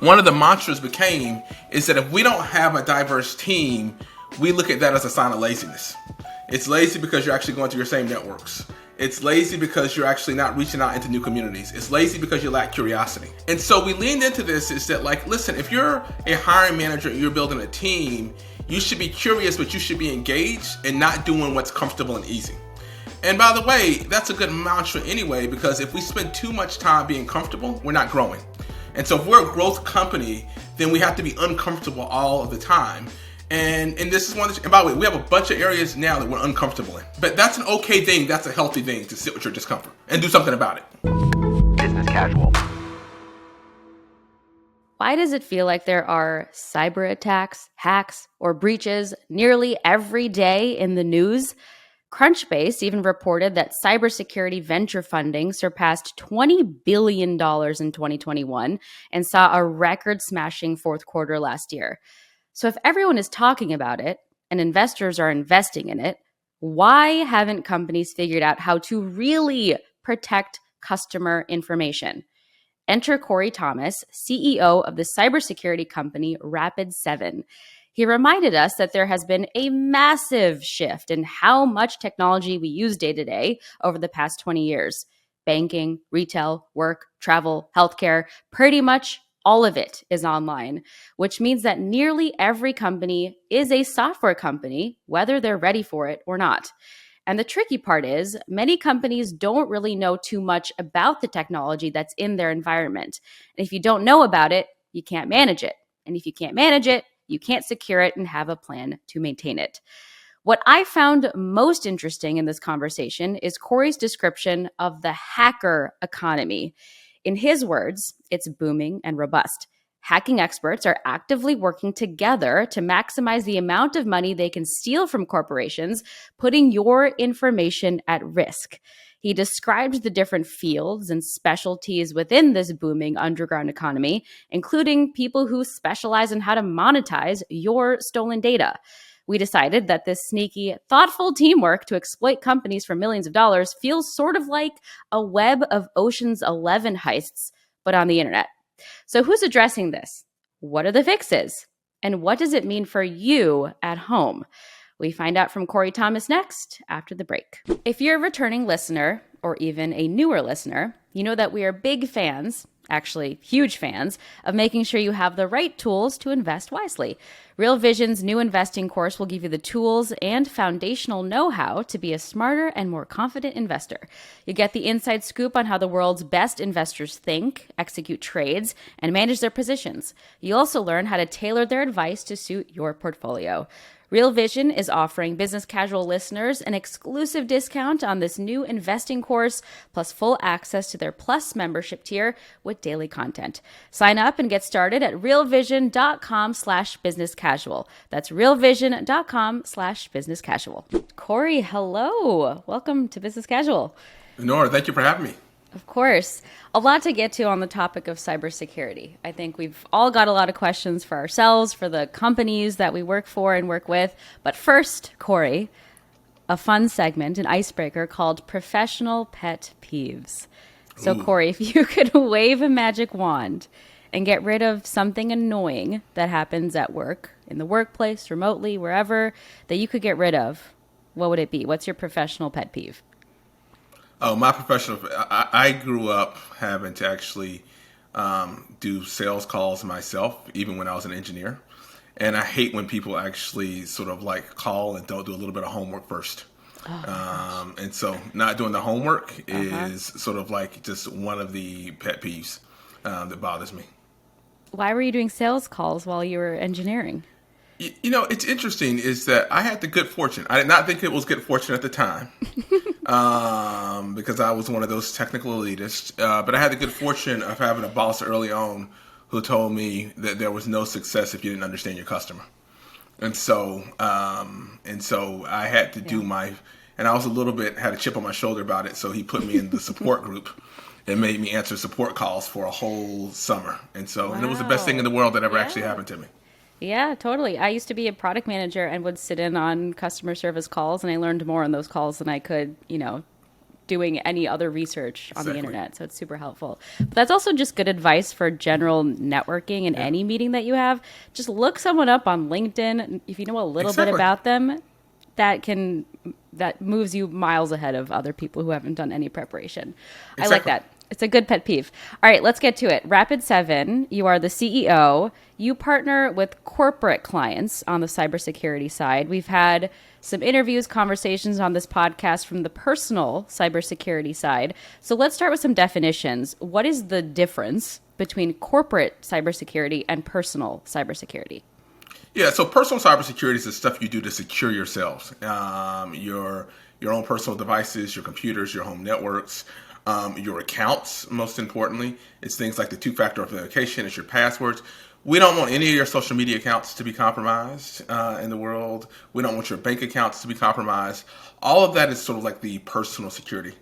one of the mantras became is that if we don't have a diverse team, we look at that as a sign of laziness. It's lazy because you're actually going to your same networks. It's lazy because you're actually not reaching out into new communities. It's lazy because you lack curiosity. And so we leaned into this is that, like, listen, if you're a hiring manager and you're building a team, you should be curious, but you should be engaged and not doing what's comfortable and easy. And by the way, that's a good mantra anyway, because if we spend too much time being comfortable, we're not growing. And so if we're a growth company, then we have to be uncomfortable all of the time. And this is one of the, and by the way, we have a bunch of areas now that we're uncomfortable in. But that's an okay thing. That's a healthy thing, to sit with your discomfort and do something about it. Business casual. Why does it feel like there are cyber attacks, hacks, or breaches nearly every day in the news? Crunchbase even reported that cybersecurity venture funding surpassed $20 billion in 2021 and saw a record-smashing fourth quarter last year. So if everyone is talking about it and investors are investing in it, why haven't companies figured out how to really protect customer information? Enter Corey Thomas, CEO of the cybersecurity company Rapid7. He reminded us that there has been a massive shift in how much technology we use day to day over the past 20 years. Banking, retail, work, travel, healthcare, pretty much all of it is online, which means that nearly every company is a software company, whether they're ready for it or not. And the tricky part is many companies don't really know too much about the technology that's in their environment. And if you don't know about it, you can't manage it. And if you can't manage it, you can't secure it and have a plan to maintain it. What I found most interesting in this conversation is Corey's description of the hacker economy. In his words, it's booming and robust. Hacking experts are actively working together to maximize the amount of money they can steal from corporations, putting your information at risk. He described the different fields and specialties within this booming underground economy, including people who specialize in how to monetize your stolen data. We decided that this sneaky, thoughtful teamwork to exploit companies for millions of dollars feels sort of like a web of Ocean's 11 heists, but on the internet. So who's addressing this? What are the fixes? And what does it mean for you at home? We find out from Corey Thomas next after the break. If you're a returning listener or even a newer listener, you know that we are big fans, actually huge fans, of making sure you have the right tools to invest wisely. Real Vision's new investing course will give you the tools and foundational know-how to be a smarter and more confident investor. You get the inside scoop on how the world's best investors think, execute trades, and manage their positions. You also learn how to tailor their advice to suit your portfolio. Real Vision is offering Business Casual listeners an exclusive discount on this new investing course, plus full access to their Plus membership tier with daily content. Sign up and get started at realvision.com/businesscasual. That's realvision.com/businesscasual. Corey, hello. Welcome to Business Casual. Nora, thank you for having me. Of course. A lot to get to on the topic of cybersecurity. I think we've all got a lot of questions for ourselves, for the companies that we work for and work with. But first, Corey, a fun segment, an icebreaker called Professional Pet Peeves. So, Corey, if you could wave a magic wand and get rid of something annoying that happens at work, in the workplace, remotely, wherever, that you could get rid of, what would it be? What's your professional pet peeve? Oh, my professional, I grew up having to actually do sales calls myself, even when I was an engineer. And I hate when people actually sort of like call and don't do a little bit of homework first. And so not doing the homework is sort of like just one of the pet peeves that bothers me. Why were you doing sales calls while you were engineering? You know, it's interesting is that I had the good fortune. I did not think it was good fortune at the time because I was one of those technical elitists. But I had the good fortune of having a boss early on who told me that there was no success if you didn't understand your customer. And so I had to do and I was had a chip on my shoulder about it. So he put me in the support group and made me answer support calls for a whole summer. And it was the best thing in the world that ever actually happened to me. Yeah, totally. I used to be a product manager and would sit in on customer service calls, and I learned more on those calls than I could, doing doing any other research on the Exactly. internet. So it's super helpful. But that's also just good advice for general networking in any meeting that you have. Just look someone up on LinkedIn. If you know a little bit Exactly. about them, that moves you miles ahead of other people who haven't done any preparation. I like Exactly. that. It's a good pet peeve. All right, let's get to it. Rapid7, you are the CEO. You partner with corporate clients on the cybersecurity side. We've had some interviews, conversations on this podcast from the personal cybersecurity side. So let's start with some definitions. What is the difference between corporate cybersecurity and personal cybersecurity? Yeah, so personal cybersecurity is the stuff you do to secure yourselves, your own personal devices, your computers, your home networks, your accounts. Most importantly, it's things like the two-factor authentication, it's your passwords. We don't want any of your social media accounts to be compromised in the world. We don't want your bank accounts to be compromised. All of that is sort of like the personal security.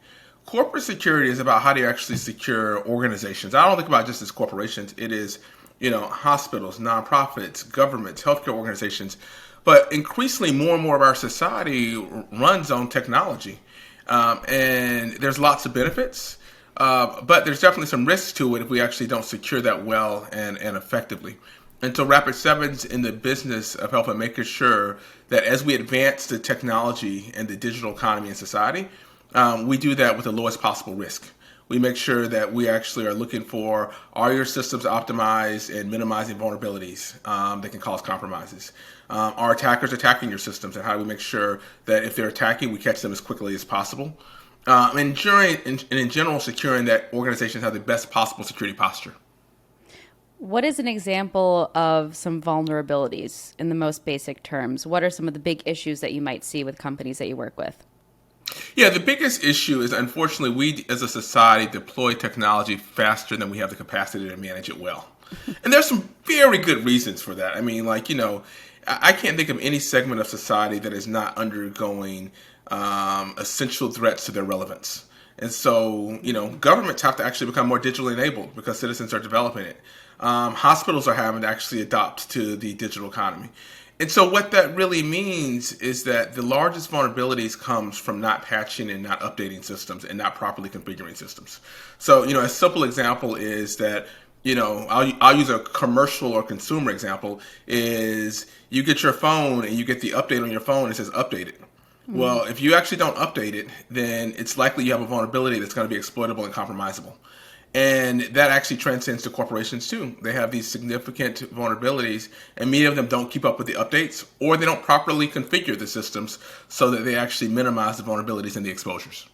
Corporate security is about how do you actually secure organizations. I don't think about it just as corporations. It is, hospitals, nonprofits, governments, healthcare organizations. But increasingly, more and more of our society runs on technology. And there's lots of benefits, but there's definitely some risks to it if we actually don't secure that well and effectively. And so Rapid7's in the business of helping making sure that as we advance the technology and the digital economy in society, we do that with the lowest possible risk. We make sure that we actually are looking for, are your systems optimized and minimizing vulnerabilities that can cause compromises? Are attackers attacking your systems, and how do we make sure that if they're attacking, we catch them as quickly as possible? And in general, securing that organizations have the best possible security posture. What is an example of some vulnerabilities in the most basic terms? What are some of the big issues that you might see with companies that you work with? Yeah, the biggest issue is, unfortunately, we as a society deploy technology faster than we have the capacity to manage it well. And there's some very good reasons for that. I mean, I can't think of any segment of society that is not undergoing essential threats to their relevance. And so, governments have to actually become more digitally enabled because citizens are developing it. Hospitals are having to actually adopt to the digital economy. And so what that really means is that the largest vulnerabilities comes from not patching and not updating systems and not properly configuring systems. So, a simple example is that, I'll use a commercial or consumer example, is you get your phone and you get the update on your phone and it says updated. Well, if you actually don't update it, then it's likely you have a vulnerability that's going to be exploitable and compromisable. And that actually transcends to corporations too. They have these significant vulnerabilities, and many of them don't keep up with the updates, or they don't properly configure the systems so that they actually minimize the vulnerabilities and the exposures.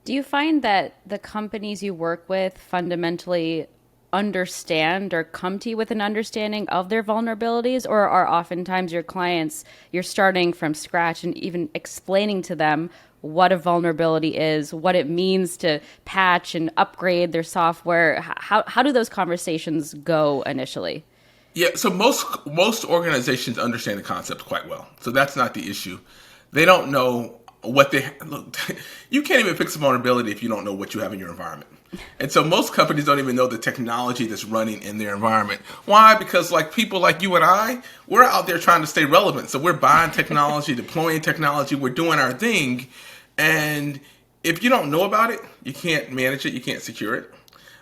Do you find that the companies you work with fundamentally understand or come to you with an understanding of their vulnerabilities, or are oftentimes your clients, you're starting from scratch and even explaining to them what a vulnerability is, what it means to patch and upgrade their software? How do those conversations go initially? Yeah, so most organizations understand the concept quite well. So that's not the issue. They don't know what they look. You can't even fix a vulnerability if you don't know what you have in your environment. And so most companies don't even know the technology that's running in their environment. Why? Because people like you and I, we're out there trying to stay relevant. So we're buying technology, deploying technology, we're doing our thing. And if you don't know about it, you can't manage it, you can't secure it.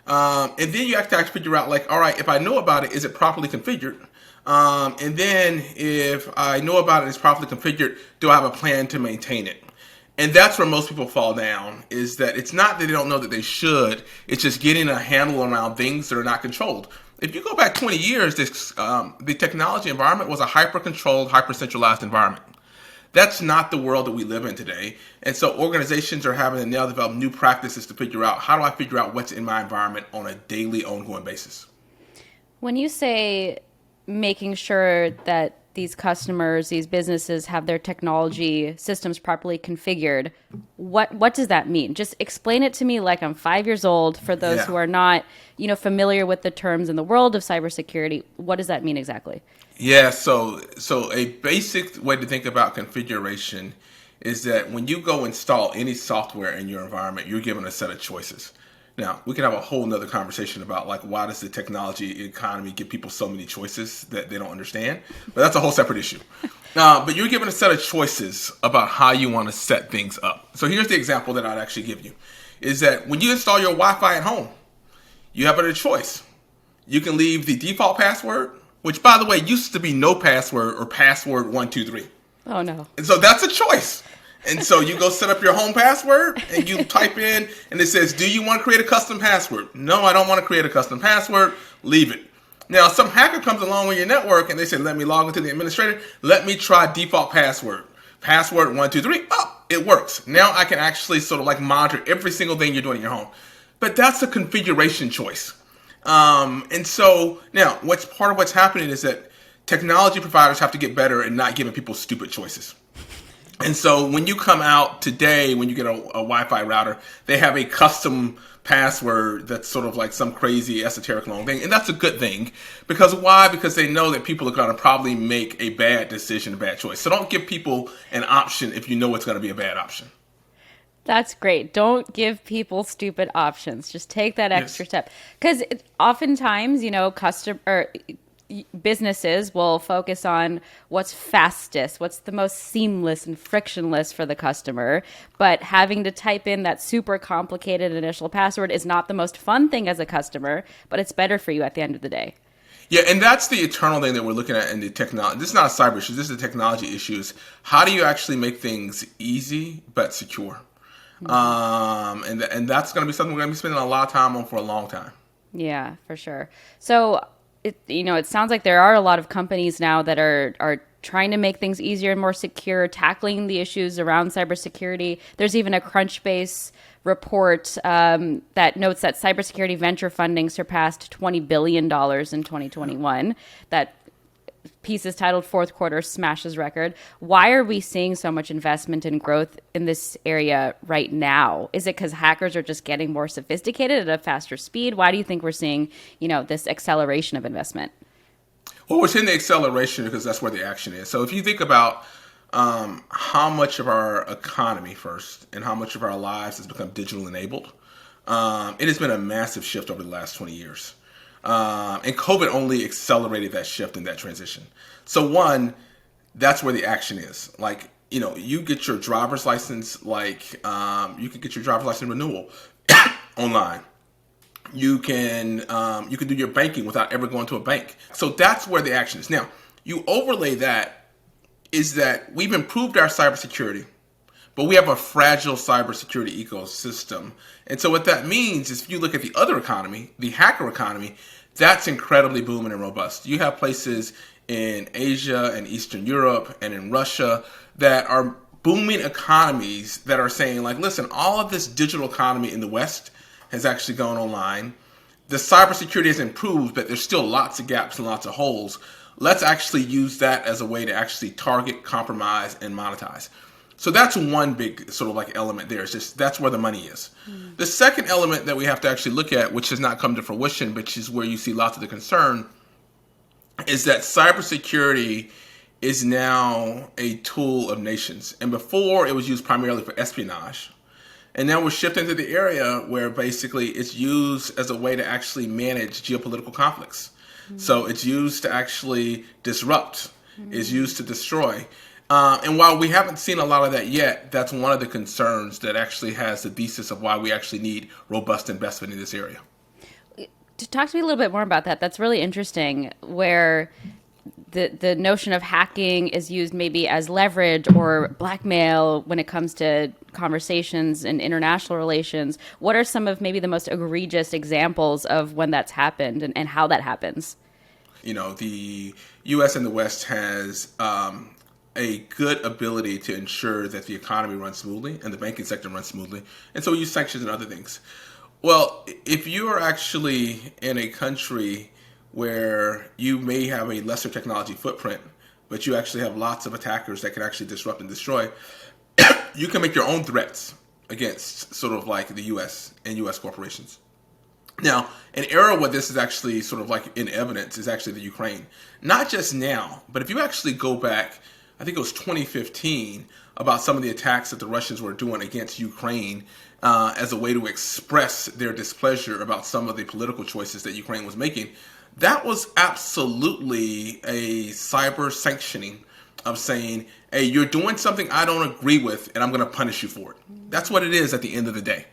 And then you have to actually figure out, all right, if I know about it, is it properly configured? And then if I know about it, it's properly configured, do I have a plan to maintain it? And that's where most people fall down, is that it's not that they don't know that they should, it's just getting a handle around things that are not controlled. If you go back 20 years, the technology environment was a hyper-controlled, hyper-centralized environment. That's not the world that we live in today. And so organizations are having to now develop new practices to figure out, how do I figure out what's in my environment on a daily, ongoing basis? When you say making sure that these customers, these businesses have their technology systems properly configured, what does that mean? Just explain it to me like I'm 5 years old, for those who are not, familiar with the terms in the world of cybersecurity. What does that mean exactly? Yeah, so a basic way to think about configuration is that when you go install any software in your environment, you're given a set of choices. Now, we can have a whole nother conversation about why does the technology economy give people so many choices that they don't understand, but that's a whole separate issue. But you're given a set of choices about how you want to set things up. So here's the example that I'd actually give you, is that when you install your Wi-Fi at home, you have a choice. You can leave the default password, which, by the way, used to be no password or password 123. Oh, no. And so that's a choice. And so you go set up your home password and you type in and it says, do you want to create a custom password? No, I don't want to create a custom password. Leave it. Now, some hacker comes along with your network and they say, let me log into the administrator. Let me try default password. Password 123. Oh, it works. Now I can actually sort of like monitor every single thing you're doing in your home. But that's a configuration choice. And so now what's part of what's happening is that technology providers have to get better at not giving people stupid choices. And so when you come out today, when you get a Wi-Fi router, they have a custom password that's sort of like some crazy esoteric long thing. And that's a good thing. Because why? Because they know that people are going to probably make a bad decision, a bad choice. So don't give people an option if you know it's going to be a bad option. That's great. Don't give people stupid options. Just take that extra step. Because oftentimes, businesses will focus on what's fastest, what's the most seamless and frictionless for the customer. But having to type in that super complicated initial password is not the most fun thing as a customer, but it's better for you at the end of the day. Yeah, and that's the eternal thing that we're looking at in the technology. This is not a cyber issue. This is a technology issue. How do you actually make things easy but secure? And that's going to be something we're going to be spending a lot of time on for a long time. Yeah, for sure. So, it sounds like there are a lot of companies now that are trying to make things easier and more secure, tackling the issues around cybersecurity. There's even a Crunchbase report that notes that cybersecurity venture funding surpassed $20 billion in 2021. That piece is titled Fourth Quarter Smashes Record. Why are we seeing so much investment and growth in this area right now? Is it because hackers are just getting more sophisticated at a faster speed? Why do you think we're seeing, this acceleration of investment? Well, we're seeing the acceleration because that's where the action is. So if you think about how much of our economy first and how much of our lives has become digital enabled, it has been a massive shift over the last 20 years. And COVID only accelerated that shift and that transition. So one, that's where the action is. Like, you get your driver's license, you can get your driver's license renewal online. You can do your banking without ever going to a bank. So that's where the action is. Now, you overlay that is that we've improved our cybersecurity, but we have a fragile cybersecurity ecosystem. And so what that means is if you look at the other economy, the hacker economy, that's incredibly booming and robust. You have places in Asia and Eastern Europe and in Russia that are booming economies that are saying, like, listen, all of this digital economy in the West has actually gone online. The cybersecurity has improved, but there's still lots of gaps and lots of holes. Let's actually use that as a way to actually target, compromise, and monetize. So that's one big sort of like element there. It's just that's where the money is. The second element that we have to actually look at, which has not come to fruition, which is where you see lots of the concern, is that cybersecurity is now a tool of nations. And before it was used primarily for espionage. And now we're shifting to the area where basically it's used as a way to actually manage geopolitical conflicts. So it's used to actually disrupt, it's used to destroy. And while we haven't seen a lot of that yet, that's one of the concerns that actually has the thesis of why we actually need robust investment in this area. Talk to me a little bit more about that. That's really interesting, where the notion of hacking is used maybe as leverage or blackmail when it comes to conversations and international relations. What are some of maybe the most egregious examples of when that's happened and how that happens? The U.S. and the West has a good ability to ensure that the economy runs smoothly and the banking sector runs smoothly. And so we use sanctions and other things. Well, if you are actually in a country where you may have a lesser technology footprint, but you actually have lots of attackers that can actually disrupt and destroy, you can make your own threats against sort of like the U.S. and U.S. corporations. Now, an era where this is actually sort of like in evidence is actually the Ukraine. Not just now, but if you actually go back, I think it was 2015, about some of the attacks that the Russians were doing against Ukraine as a way to express their displeasure about some of the political choices that Ukraine was making. That was absolutely a cyber sanctioning of saying, hey, you're doing something I don't agree with, and I'm going to punish you for it. That's what it is at the end of the day.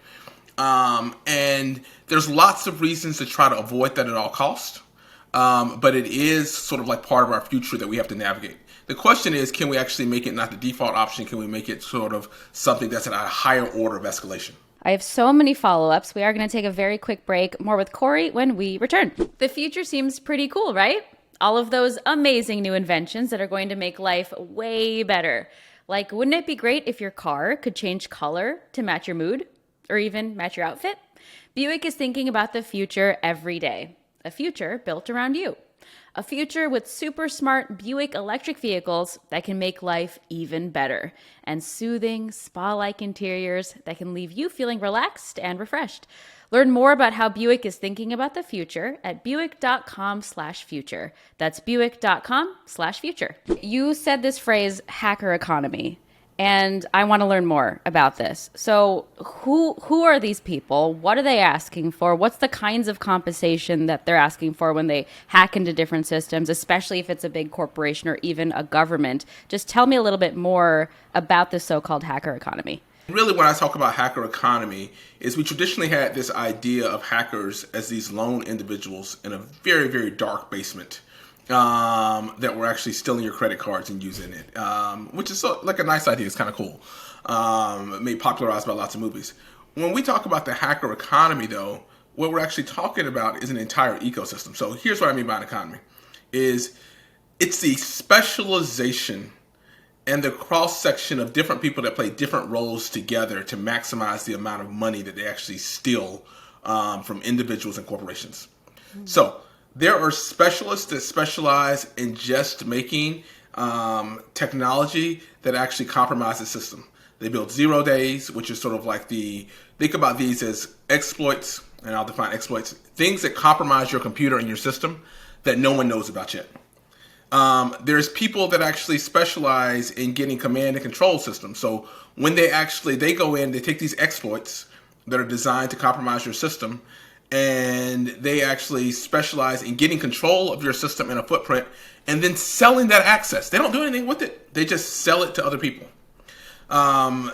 And there's lots of reasons to try to avoid that at all costs. But it is sort of like part of our future that we have to navigate. The question is, can we actually make it not the default option? Can we make it sort of something that's at a higher order of escalation? I have so many follow-ups. We are going to take a very quick break. More with Corey when we return. The future seems pretty cool, right? All of those amazing new inventions that are going to make life way better. Like, wouldn't it be great if your car could change color to match your mood or even match your outfit? Buick is thinking about the future every day. A future built around you. A future with super smart Buick electric vehicles that can make life even better. And soothing, spa-like interiors that can leave you feeling relaxed and refreshed. Learn more about how Buick is thinking about the future at buick.com/future. That's buick.com/future. You said this phrase, hacker economy. And I want to learn more about this. So who are these people? What are they asking for? What's the kinds of compensation that they're asking for when they hack into different systems, especially if it's a big corporation or even a government? Just tell me a little bit more about the so-called hacker economy. Really, when I talk about hacker economy, is we traditionally had this idea of hackers as these lone individuals in a very, very dark basement. That were actually stealing your credit cards and using it, which is like a nice idea. It's kind of cool. Made popularized by lots of movies. When we talk about the hacker economy, though, what we're actually talking about is an entire ecosystem. So here's what I mean by an economy: is it's the specialization and the cross section of different people that play different roles together to maximize the amount of money that they actually steal from individuals and corporations. So there are specialists that specialize in just making technology that actually compromises the system. They build 0 days, which is sort of like think about these as exploits, and I'll define exploits, things that compromise your computer and your system that no one knows about yet. There's people that actually specialize in getting command and control systems. So when they go in, they take these exploits that are designed to compromise your system, and they actually specialize in getting control of your system and a footprint and then selling that access. They don't do anything with it. They just sell it to other people.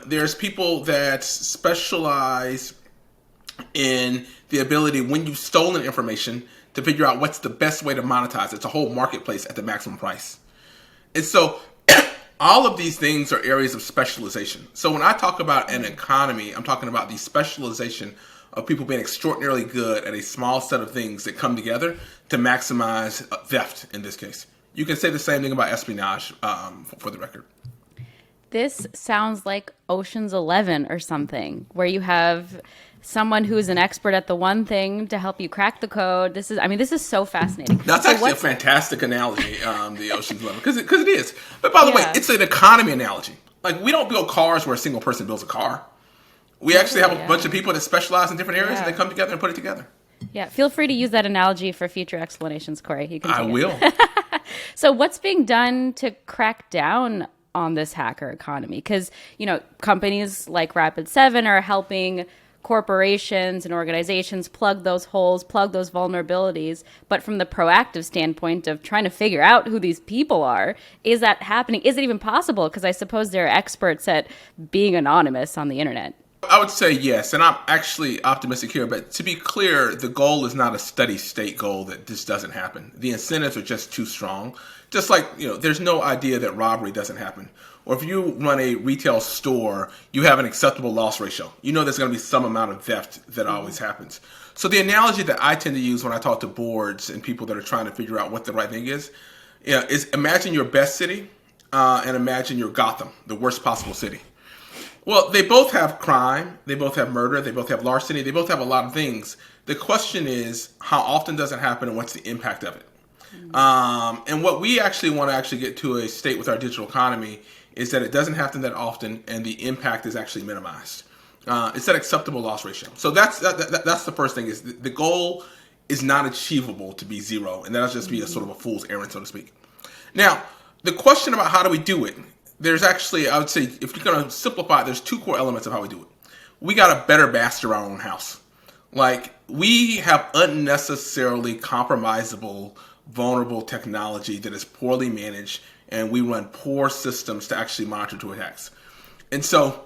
There's people that specialize in the ability, when you've stolen information, to figure out what's the best way to monetize it. It's a whole marketplace at the maximum price. And so all of these things are areas of specialization. So when I talk about an economy, I'm talking about the specialization of people being extraordinarily good at a small set of things that come together to maximize theft in this case. You can say the same thing about espionage, for the record. This sounds like Ocean's 11 or something, where you have someone who's an expert at the one thing to help you crack the code. This is so fascinating. That's actually a fantastic analogy, the Ocean's 11, because it is. But by the way, it's an economy analogy. Like, we don't build cars where a single person builds a car. We actually have a bunch of people that specialize in different areas, and they come together and put it together. Yeah, feel free to use that analogy for future explanations, Corey. You can. I will. So what's being done to crack down on this hacker economy? Because, companies like Rapid7 are helping corporations and organizations plug those holes, plug those vulnerabilities. But from the proactive standpoint of trying to figure out who these people are, is that happening? Is it even possible? Because I suppose they're experts at being anonymous on the internet. I would say yes, and I'm actually optimistic here, but to be clear, the goal is not a steady state goal that this doesn't happen. The incentives are just too strong. Just like, there's no idea that robbery doesn't happen. Or if you run a retail store, you have an acceptable loss ratio. There's going to be some amount of theft that always happens. So the analogy that I tend to use when I talk to boards and people that are trying to figure out what the right thing is imagine your best city and imagine your Gotham, the worst possible city. Well, they both have crime, they both have murder, they both have larceny, they both have a lot of things. The question is, how often does it happen and what's the impact of it? And what we actually want to get to a state with our digital economy is that it doesn't happen that often and the impact is actually minimized. It's that acceptable loss ratio. So that's the first thing, is the goal is not achievable to be zero, and that'll just be a sort of a fool's errand, so to speak. Now, the question about how do we do it, there's actually, I would say, if you're going to simplify it, there's two core elements of how we do it. We got to better master our own house. Like, we have unnecessarily compromisable vulnerable technology that is poorly managed, and we run poor systems to actually monitor to attacks. And so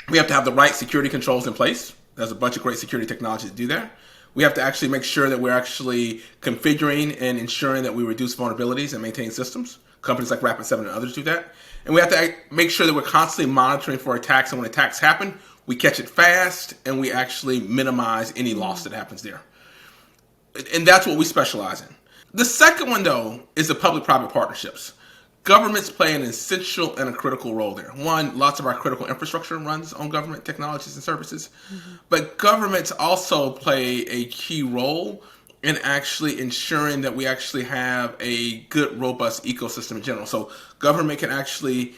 we have to have the right security controls in place. There's a bunch of great security technology to do that. We have to actually make sure that we're actually configuring and ensuring that we reduce vulnerabilities and maintain systems. Companies like Rapid7 and others do that. And we have to make sure that we're constantly monitoring for attacks. And when attacks happen, we catch it fast and we actually minimize any loss that happens there. And that's what we specialize in. The second one, though, is the public-private partnerships. Governments play an essential and a critical role there. One, lots of our critical infrastructure runs on government technologies and services, but governments also play a key role in actually ensuring that we actually have a good, robust ecosystem in general. So government can actually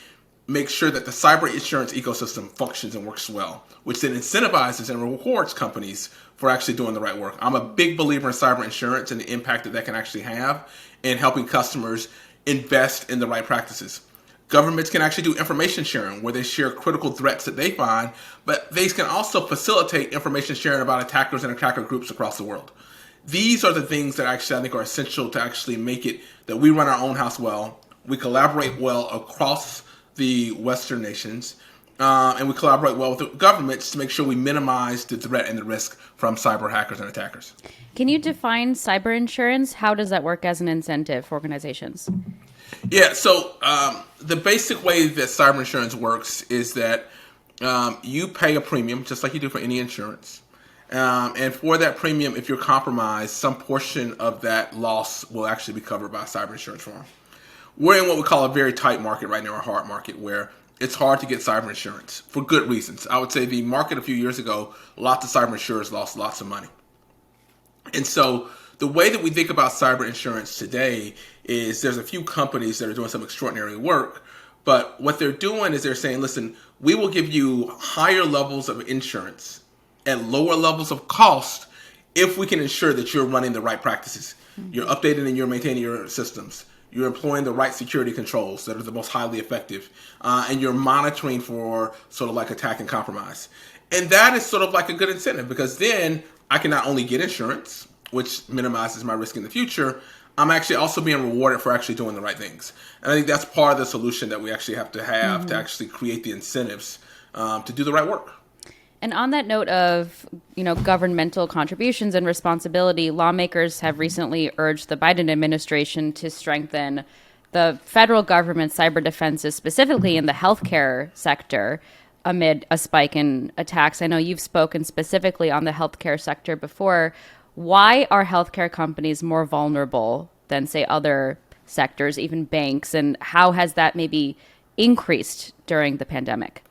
make sure that the cyber insurance ecosystem functions and works well, which then incentivizes and rewards companies for actually doing the right work. I'm a big believer in cyber insurance and the impact that that can actually have in helping customers invest in the right practices. Governments can actually do information sharing where they share critical threats that they find, but they can also facilitate information sharing about attackers and attacker groups across the world. These are the things that actually I think are essential to actually make it that we run our own house well, we collaborate well across the Western nations, and we collaborate well with the governments to make sure we minimize the threat and the risk from cyber hackers and attackers. Can you define cyber insurance? How does that work as an incentive for organizations? Yeah, so the basic way that cyber insurance works is that you pay a premium, just like you do for any insurance. And for that premium, if you're compromised, some portion of that loss will actually be covered by a cyber insurance firm. We're in what we call a very tight market right now, a hard market, where it's hard to get cyber insurance for good reasons. I would say the market a few years ago, lots of cyber insurers lost lots of money. And so the way that we think about cyber insurance today is there's a few companies that are doing some extraordinary work, but what they're doing is they're saying, listen, we will give you higher levels of insurance at lower levels of cost if we can ensure that you're running the right practices. You're updating and you're maintaining your systems. You're employing the right security controls that are the most highly effective. And you're monitoring for sort of like attack and compromise. And that is sort of like a good incentive because then I can not only get insurance, which minimizes my risk in the future, I'm actually also being rewarded for actually doing the right things. And I think that's part of the solution that we actually have to have to actually create the incentives to do the right work. And on that note of, governmental contributions and responsibility, lawmakers have recently urged the Biden administration to strengthen the federal government's cyber defenses, specifically in the healthcare sector, amid a spike in attacks. I know you've spoken specifically on the healthcare sector before. Why are healthcare companies more vulnerable than, say, other sectors, even banks? And how has that maybe increased during the pandemic?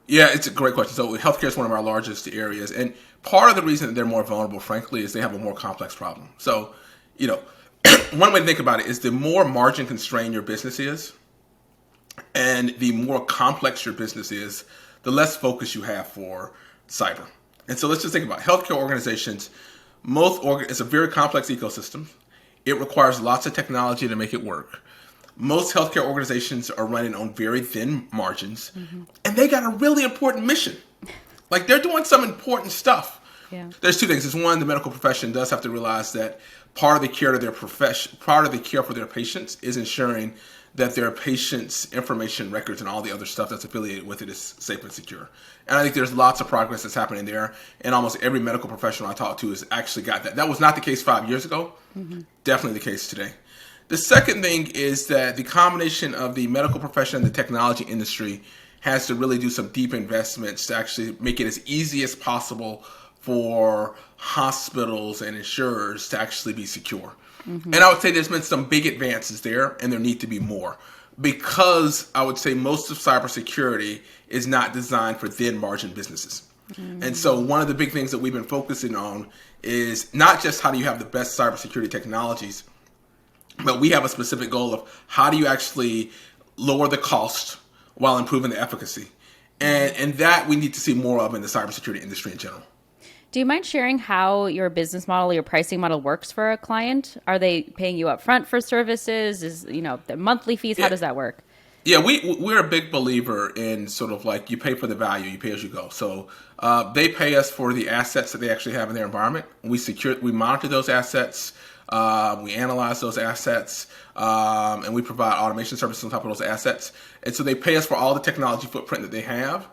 Yeah, it's a great question. So healthcare is one of our largest areas. And part of the reason that they're more vulnerable, frankly, is they have a more complex problem. So, one way to think about it is the more margin constrained your business is and the more complex your business is, the less focus you have for cyber. And so let's just think about healthcare organizations. It's a very complex ecosystem. It requires lots of technology to make it work. Most healthcare organizations are running on very thin margins, and they got a really important mission. Like they're doing some important stuff. Yeah. There's two things. There's one, the medical profession does have to realize that part of the care for their patients is ensuring that their patients' information records and all the other stuff that's affiliated with it is safe and secure. And I think there's lots of progress that's happening there. And almost every medical professional I talk to has actually got that. That was not the case 5 years ago. Definitely the case today. The second thing is that the combination of the medical profession and the technology industry has to really do some deep investments to actually make it as easy as possible for hospitals and insurers to actually be secure. And I would say there's been some big advances there, and there need to be more. Because I would say most of cybersecurity is not designed for thin margin businesses. And so one of the big things that we've been focusing on is not just how do you have the best cybersecurity technologies, but we have a specific goal of how do you actually lower the cost while improving the efficacy. And that we need to see more of in the cybersecurity industry in general. Do you mind sharing how your business model, your pricing model works for a client? Are they paying you up front for services? Is, the monthly fees? How does that work? Yeah, we're a big believer in sort of like you pay for the value, you pay as you go. So they pay us for the assets that they actually have in their environment. We monitor those assets. We analyze those assets, and we provide automation services on top of those assets. And so they pay us for all the technology footprint that they have,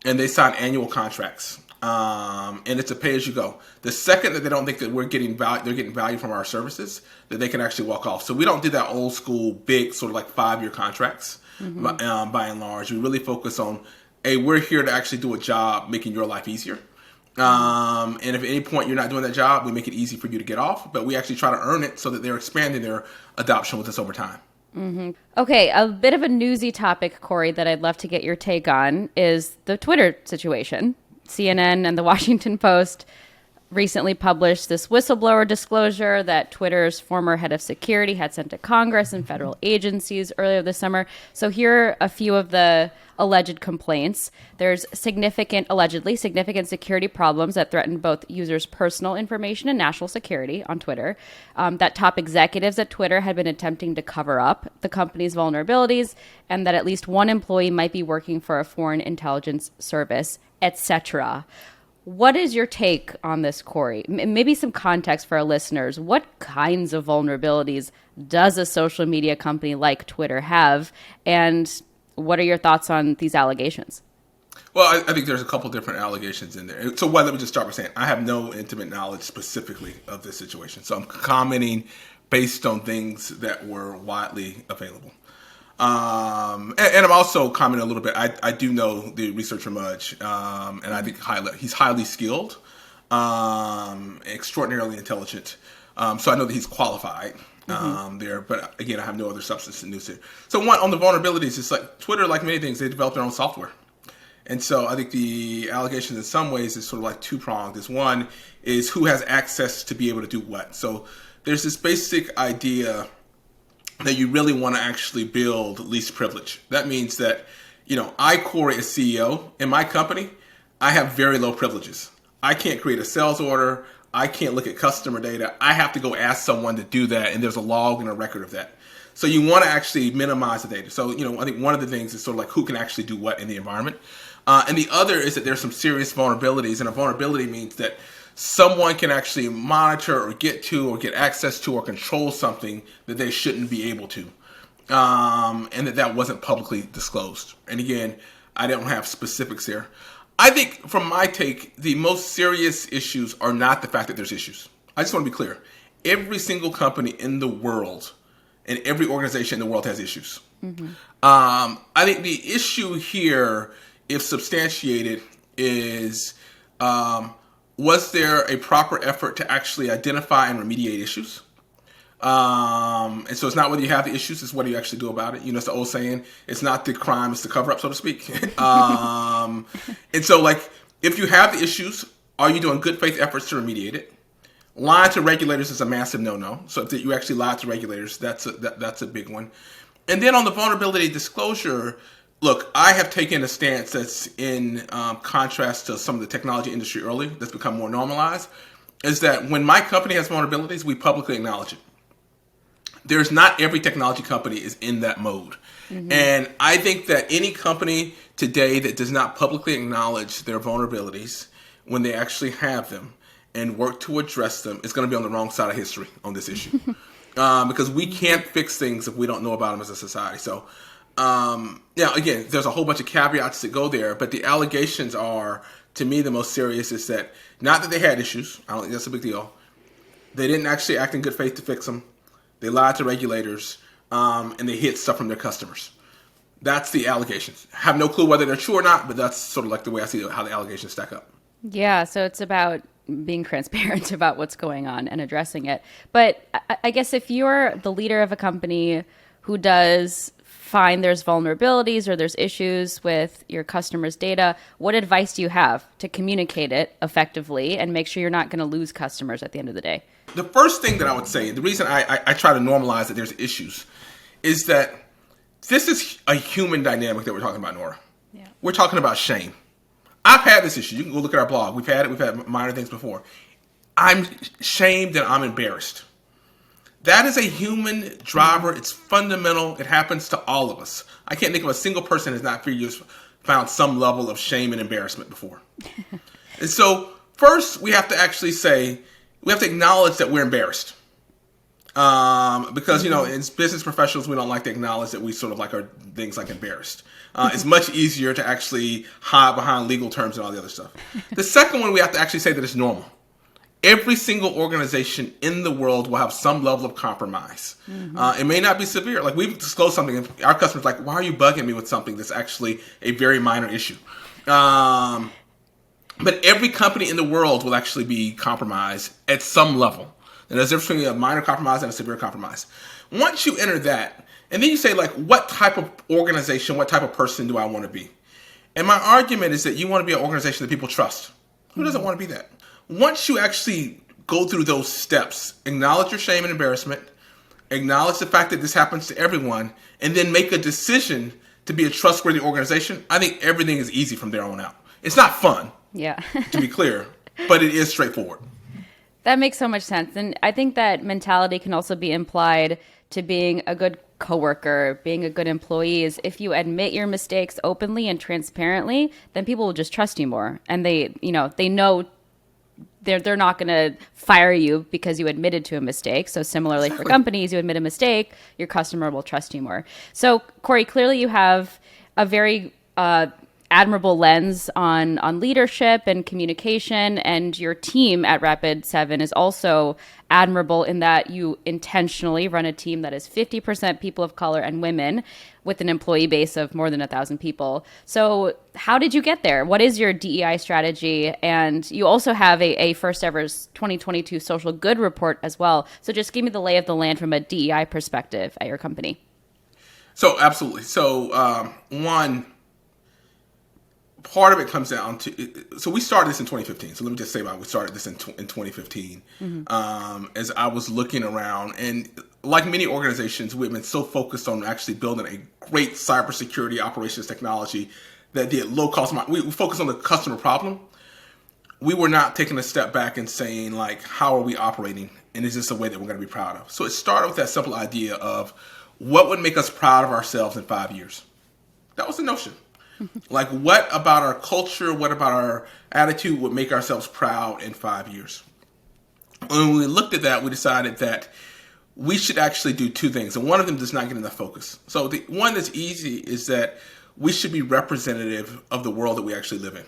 and they sign annual contracts. And it's a pay-as-you-go. The second that they don't think that we're getting value, they're getting value from our services, that they can actually walk off. So we don't do that old school, big sort of like 5-year contracts. By and large, we really focus on, hey, we're here to actually do a job making your life easier. And if at any point you're not doing that job, we make it easy for you to get off. But we actually try to earn it so that they're expanding their adoption with us over time. Okay, a bit of a newsy topic, Corey, that I'd love to get your take on is the Twitter situation. CNN and the Washington Post recently published this whistleblower disclosure that Twitter's former head of security had sent to Congress and federal agencies earlier this summer. So here are a few of the alleged complaints. There's allegedly significant security problems that threaten both users' personal information and national security on Twitter. That top executives at Twitter had been attempting to cover up the company's vulnerabilities, and that at least one employee might be working for a foreign intelligence service, etc. What is your take on this, Corey? Maybe some context for our listeners. What kinds of vulnerabilities does a social media company like Twitter have? And what are your thoughts on these allegations? Well, I think there's a couple different allegations in there. So let me just start by saying I have no intimate knowledge specifically of this situation. So I'm commenting based on things that were widely available. And I'm also commenting a little bit. I do know the researcher Mudge, and I think he's highly skilled, extraordinarily intelligent. So I know that he's qualified there. But again, I have no other substance in news here. So one on the vulnerabilities, it's like Twitter, like many things, they develop their own software. And so I think the allegations in some ways is sort of like two-pronged. This one is who has access to be able to do what. So there's this basic idea that you really want to actually build least privilege. That means that, I, Corey, as CEO in my company, I have very low privileges. I can't create a sales order. I can't look at customer data. I have to go ask someone to do that, and there's a log and a record of that. So you want to actually minimize the data. So, I think one of the things is sort of like who can actually do what in the environment. And the other is that there's some serious vulnerabilities, and a vulnerability means that someone can actually monitor or get to or get access to or control something that they shouldn't be able to, and that wasn't publicly disclosed. And again, I don't have specifics here. I think from my take, the most serious issues are not the fact that there's issues. I just want to be clear. Every single company in the world and every organization in the world has issues. I think the issue here, if substantiated, is was there a proper effort to actually identify and remediate issues? And so it's not whether you have the issues, it's what do you actually do about it. It's the old saying, it's not the crime, it's the cover up, so to speak. And so like, if you have the issues, are you doing good faith efforts to remediate it? Lying to regulators is a massive no-no. So if you actually lie to regulators, that's a big one. And then on the vulnerability disclosure, look, I have taken a stance that's in contrast to some of the technology industry early, that's become more normalized, is that when my company has vulnerabilities, we publicly acknowledge it. There's not every technology company is in that mode. And I think that any company today that does not publicly acknowledge their vulnerabilities when they actually have them and work to address them is going to be on the wrong side of history on this issue. Because we can't fix things if we don't know about them as a society. So, again, there's a whole bunch of caveats that go there, but the allegations are, to me, the most serious is that not that they had issues. I don't think that's a big deal. They didn't actually act in good faith to fix them. They lied to regulators, and they hid stuff from their customers. That's the allegations. I have no clue whether they're true or not, but that's sort of like the way I see how the allegations stack up. Yeah, so it's about being transparent about what's going on and addressing it. But I guess if you're the leader of a company who does find there's vulnerabilities or there's issues with your customers' data, what advice do you have to communicate it effectively and make sure you're not going to lose customers at the end of the day? The first thing that I would say, the reason I try to normalize that there's issues, is that this is a human dynamic that we're talking about, Nora. Yeah. We're talking about shame. I've had this issue. You can go look at our blog. We've had minor things before. I'm shamed and I'm embarrassed. That is a human driver. It's fundamental. It happens to all of us. I can't think of a single person who's not for years found some level of shame and embarrassment before. And so first we have to actually say, we have to acknowledge that we're embarrassed. Because, as business professionals, we don't like to acknowledge that we sort of like are things like embarrassed. It's much easier to actually hide behind legal terms and all the other stuff. The second one, we have to actually say that it's normal. Every single organization in the world will have some level of compromise. It may not be severe. Like, we've disclosed something, and our customers are like, why are you bugging me with something that's actually a very minor issue? But every company in the world will actually be compromised at some level. And there's a difference between a minor compromise and a severe compromise. Once you enter that, and then you say, like, what type of organization, what type of person do I want to be? And my argument is that you want to be an organization that people trust. Who doesn't want to be that? Once you actually go through those steps, acknowledge your shame and embarrassment, acknowledge the fact that this happens to everyone, and then make a decision to be a trustworthy organization, I think everything is easy from there on out. It's not fun, to be clear, but it is straightforward. That makes so much sense. And I think that mentality can also be implied to being a good coworker, being a good employee. Is if you admit your mistakes openly and transparently, then people will just trust you more. And they know they're not going to fire you because you admitted to a mistake. So similarly for companies, you admit a mistake, your customer will trust you more. So Corey, clearly you have a very admirable lens on leadership and communication, and your team at Rapid7 is also admirable in that you intentionally run a team that is 50% people of color and women with an employee base of more than 1,000 people. So how did you get there? What is your DEI strategy? And you also have a first ever 2022 social good report as well. So just give me the lay of the land from a DEI perspective at your company. So absolutely. So one, part of it comes down to, so we started this in 2015. So let me just say we started this in 2015. As I was looking around, and like many organizations, we've been so focused on actually building a great cybersecurity operations technology that did low cost. We focused on the customer problem. We were not taking a step back and saying, like, how are we operating? And is this a way that we're going to be proud of? So it started with that simple idea of what would make us proud of ourselves in 5 years? That was the notion. Like, what about our culture, what about our attitude would make ourselves proud in 5 years? When we looked at that, we decided that we should actually do two things. And one of them does not get enough focus. So the one that's easy is that we should be representative of the world that we actually live in.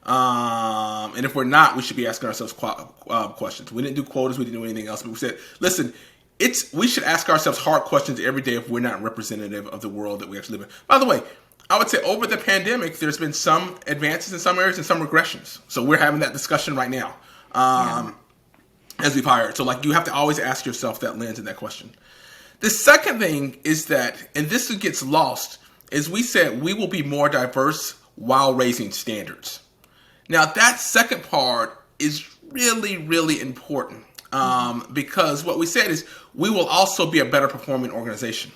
And if we're not, we should be asking ourselves questions. We didn't do quotas, we didn't do anything else, but we said, listen, we should ask ourselves hard questions every day if we're not representative of the world that we actually live in. By the way, I would say over the pandemic, there's been some advances in some areas and some regressions. So we're having that discussion right now as we've hired. So, like, you have to always ask yourself that lens and that question. The second thing is that, and this gets lost, is we said we will be more diverse while raising standards. Now, that second part is really, really important because what we said is we will also be a better performing organization.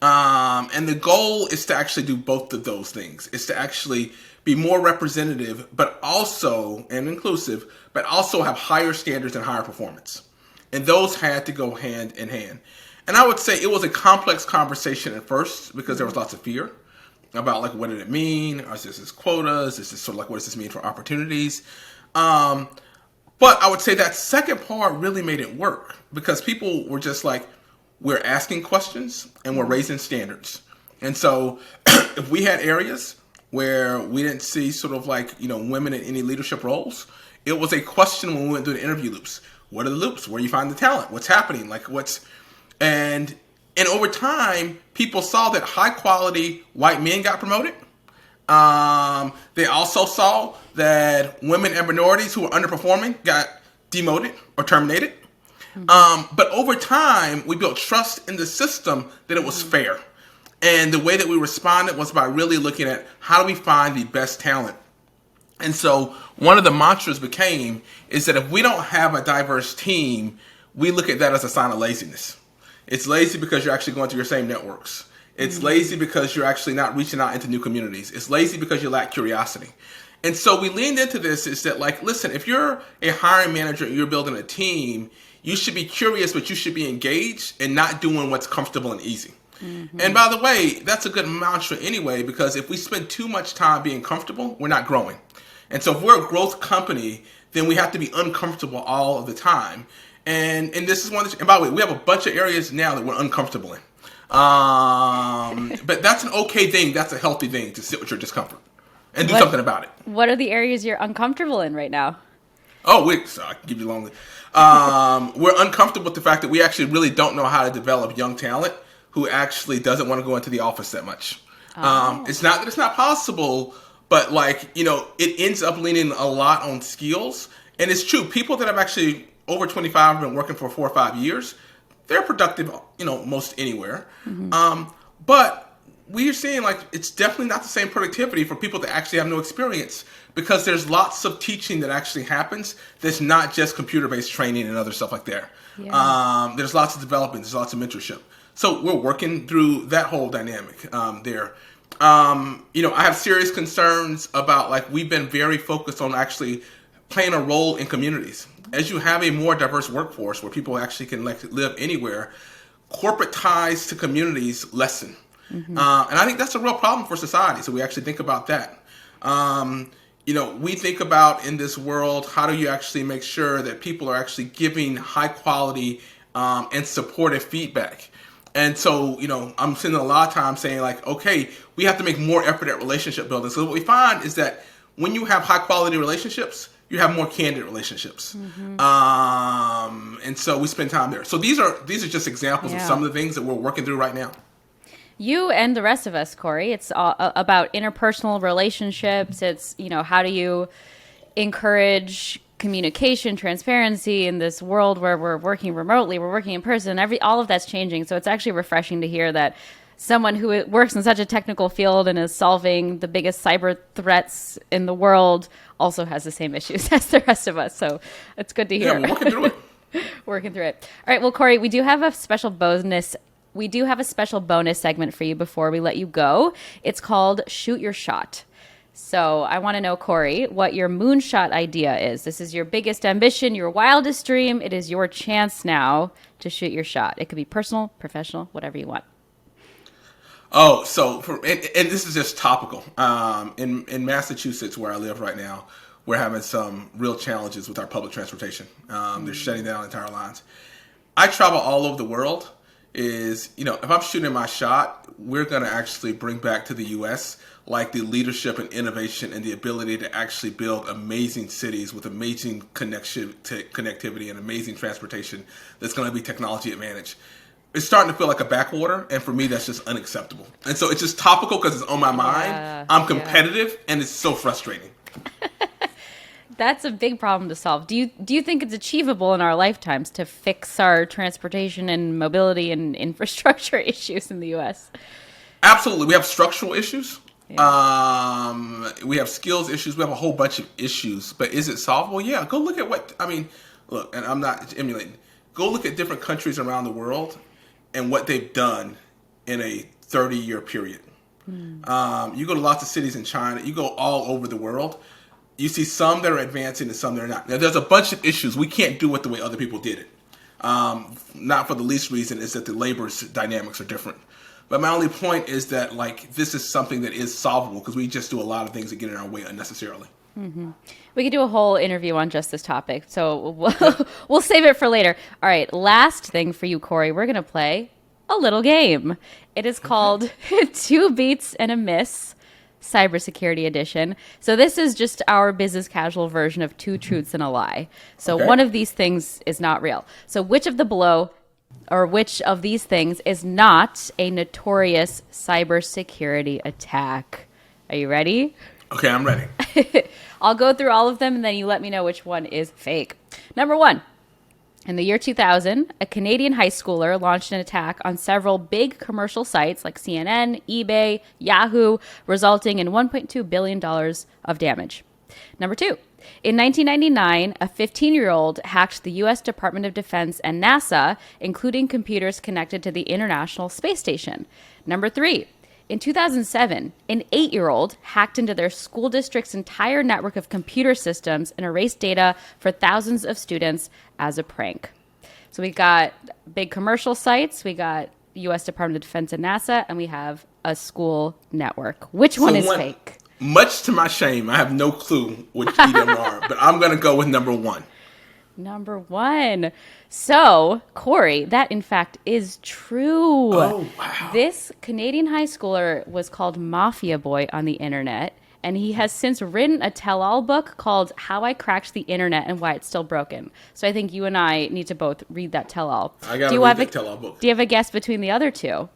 And the goal is to actually do both of those things. It's to actually be more representative, but also, and inclusive, but also have higher standards and higher performance. And those had to go hand in hand. And I would say it was a complex conversation at first because there was lots of fear about, like, what did it mean? Is this quotas? Is this sort of like, what does this mean for opportunities? But I would say that second part really made it work because people were just like, we're asking questions and we're raising standards. And so if we had areas where we didn't see sort of like, women in any leadership roles, it was a question when we went through the interview loops. What are the loops? Where do you find the talent? What's happening? And over time, people saw that high quality white men got promoted. They also saw that women and minorities who were underperforming got demoted or terminated. But over time, we built trust in the system that it was fair. And the way that we responded was by really looking at how do we find the best talent. And so one of the mantras became is that if we don't have a diverse team, we look at that as a sign of laziness. It's lazy because you're actually going to your same networks. It's lazy because you're actually not reaching out into new communities. It's lazy because you lack curiosity. And so we leaned into this is that, like, listen, if you're a hiring manager and you're building a team, you should be curious, but you should be engaged and not doing what's comfortable and easy. And by the way, that's a good mantra anyway, because if we spend too much time being comfortable, we're not growing. And so if we're a growth company, then we have to be uncomfortable all of the time. And this is one. And by the way, we have a bunch of areas now that we're uncomfortable in. But that's an okay thing. That's a healthy thing to sit with your discomfort and do something about it. What are the areas you're uncomfortable in right now? Oh, wait, so I can give you longer. We're uncomfortable with the fact that we actually really don't know how to develop young talent who actually doesn't want to go into the office that much. It's not that it's not possible, but it ends up leaning a lot on skills. And it's true. People that have actually over 25 have been working for 4 or 5 years, they're productive, most anywhere. But we're seeing it's definitely not the same productivity for people that actually have no experience, because there's lots of teaching that actually happens that's not just computer-based training and other stuff like that. Yeah. There's lots of development, there's lots of mentorship. So we're working through that whole dynamic there. I have serious concerns about we've been very focused on actually playing a role in communities. As you have a more diverse workforce where people actually can live anywhere, corporate ties to communities lessen. And I think that's a real problem for society. So we actually think about that. We think about in this world, how do you actually make sure that people are actually giving high quality and supportive feedback? And so, I'm spending a lot of time saying okay, we have to make more effort at relationship building. So what we find is that when you have high quality relationships, you have more candid relationships. And so we spend time there. So these are just examples of some of the things that we're working through right now. You and the rest of us, Corey, it's all about interpersonal relationships. It's, how do you encourage communication, transparency in this world where we're working remotely, we're working in person, all of that's changing. So it's actually refreshing to hear that someone who works in such a technical field and is solving the biggest cyber threats in the world also has the same issues as the rest of us. So it's good to hear. Yeah, we're working through it. Working through it. All right. Well, Corey, we do have a special bonus segment for you before we let you go. It's called Shoot Your Shot. So I want to know, Corey, what your moonshot idea is. This is your biggest ambition, your wildest dream. It is your chance now to shoot your shot. It could be personal, professional, whatever you want. Oh, so and this is just topical. In Massachusetts, where I live right now, we're having some real challenges with our public transportation. They're shutting down entire lines. I travel all over the world. If I'm shooting my shot, we're going to actually bring back to the U.S. the leadership and innovation and the ability to actually build amazing cities with amazing connectivity and amazing transportation that's going to be technology advantage. It's starting to feel like a backwater, and for me, that's just unacceptable. And so it's just topical because it's on my mind. I'm competitive, and it's so frustrating. That's a big problem to solve. Do you think it's achievable in our lifetimes to fix our transportation and mobility and infrastructure issues in the U.S.? Absolutely. We have structural issues. Yeah. We have skills issues. We have a whole bunch of issues. But is it solvable? Yeah. Go look at look, and I'm not emulating. Go look at different countries around the world and what they've done in a 30-year period. You go to lots of cities in China. You go all over the world. You see some that are advancing and some that are not. Now, there's a bunch of issues. We can't do it the way other people did it. Not for the least reason is that the labor dynamics are different. But my only point is that this is something that is solvable because we just do a lot of things that get in our way unnecessarily. We could do a whole interview on just this topic, so we'll save it for later. All right, last thing for you, Corey. We're going to play a little game. It is called Two Beats and a Miss, CyberSecurity Edition. So this is just our business casual version of Two Truths and a Lie. So one of these things is not real. So which of these things is not a notorious cybersecurity attack? Are you ready? Okay, I'm ready. I'll go through all of them, and then you let me know which one is fake. Number 1. In the year 2000, a Canadian high schooler launched an attack on several big commercial sites like CNN, eBay, Yahoo, resulting in $1.2 billion of damage. Number 2. In 1999, a 15-year-old hacked the U.S. Department of Defense and NASA, including computers connected to the International Space Station. Number 3. In 2007, an 8-year-old hacked into their school district's entire network of computer systems and erased data for thousands of students as a prank. So we got big commercial sites, we got U.S. Department of Defense and NASA, and we have a school network. Which one is fake? Much to my shame, I have no clue which of them are, but I'm going to go with number 1. Number one. So, Corey, that in fact is true. Oh, wow. This Canadian high schooler was called Mafia Boy on the internet, and he has since written a tell-all book called How I Cracked the Internet and Why It's Still Broken. So I think you and I need to both read that tell-all. I got to read that tell-all book. Do you have a guess between the other two?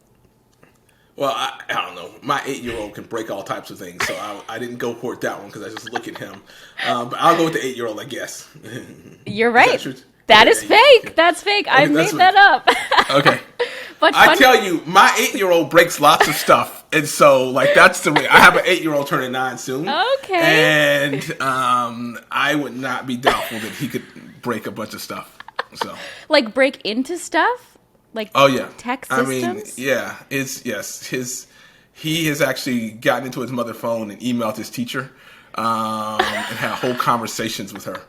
Well, I don't know. My 8-year-old can break all types of things, so I didn't go for that one because I just look at him. But I'll go with the 8-year-old, I guess. You're right. Is that is fake. That's fake. I made that up. Okay. But I tell you, my 8-year-old breaks lots of stuff. And so, like, that's the way. I have an 8-year-old turning 9 soon. Okay. And I would not be doubtful that he could break a bunch of stuff. So, like, break into stuff? Like, oh yeah, tech systems? He has actually gotten into his mother's phone and emailed his teacher and had whole conversations with her.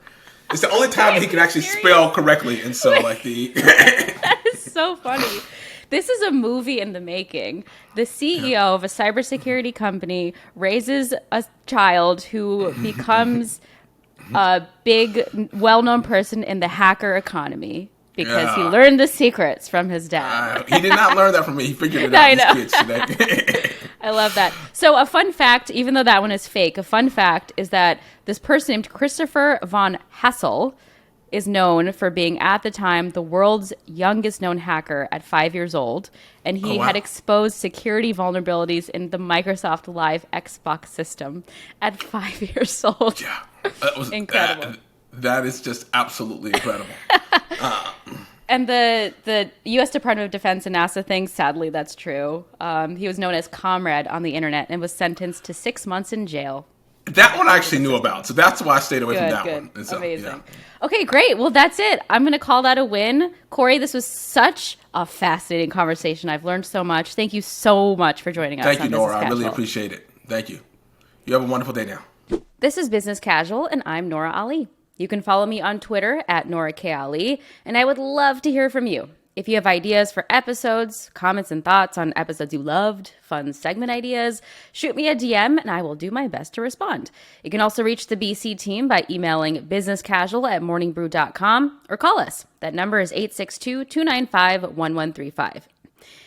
It's the only time that he can actually spell correctly, and so like the That is so funny. This is a movie in the making. The CEO of a cybersecurity company raises a child who becomes a big, well-known person in the hacker economy. Because he learned the secrets from his dad. He did not learn that from me. He figured it out. I know. His kids today. I love that. So a fun fact, even though that one is fake, a fun fact is that this person named Christopher von Hassel is known for being, at the time, the world's youngest known hacker at 5 years old. And he had exposed security vulnerabilities in the Microsoft Live Xbox system at 5 years old. Yeah. That was incredible. That is just absolutely incredible. And the U.S. Department of Defense and NASA thinks, sadly, that's true. He was known as Comrade on the internet and was sentenced to 6 months in jail. That one I actually knew about, so that's why I stayed away from that one. And so, amazing. Yeah. Okay, great. Well, that's it. I'm going to call that a win. Corey, this was such a fascinating conversation. I've learned so much. Thank you so much for joining us. Thank you, on Nora. Business I really Casual. appreciate it. Thank you. You have a wonderful day now. This is Business Casual, and I'm Nora Ali. You can follow me on Twitter at Nora K. Ali, and I would love to hear from you. If you have ideas for episodes, comments and thoughts on episodes you loved, fun segment ideas, shoot me a DM and I will do my best to respond. You can also reach the BC team by emailing businesscasual@morningbrew.com or call us. That number is 862-295-1135.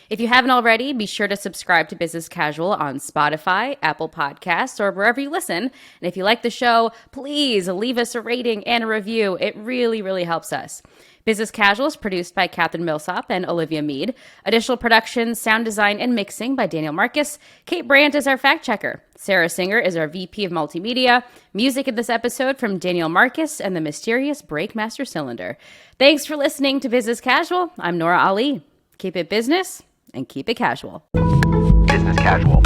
If you haven't already, be sure to subscribe to Business Casual on Spotify, Apple Podcasts, or wherever you listen. And if you like the show, please leave us a rating and a review. It really, really helps us. Business Casual is produced by Catherine Millsop and Olivia Mead. Additional production, sound design, and mixing by Daniel Marcus. Kate Brandt is our fact checker. Sarah Singer is our VP of Multimedia. Music in this episode from Daniel Marcus and the mysterious Breakmaster Cylinder. Thanks for listening to Business Casual. I'm Nora Ali. Keep it business and keep it casual. Business casual.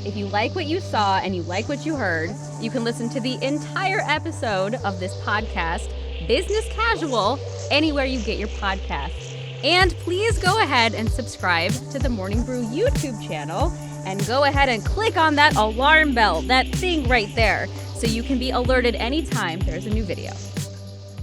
If you like what you saw and you like what you heard, you can listen to the entire episode of this podcast, Business Casual, anywhere you get your podcasts. And please go ahead and subscribe to the Morning Brew YouTube channel and go ahead and click on that alarm bell, that thing right there, so you can be alerted anytime there's a new video.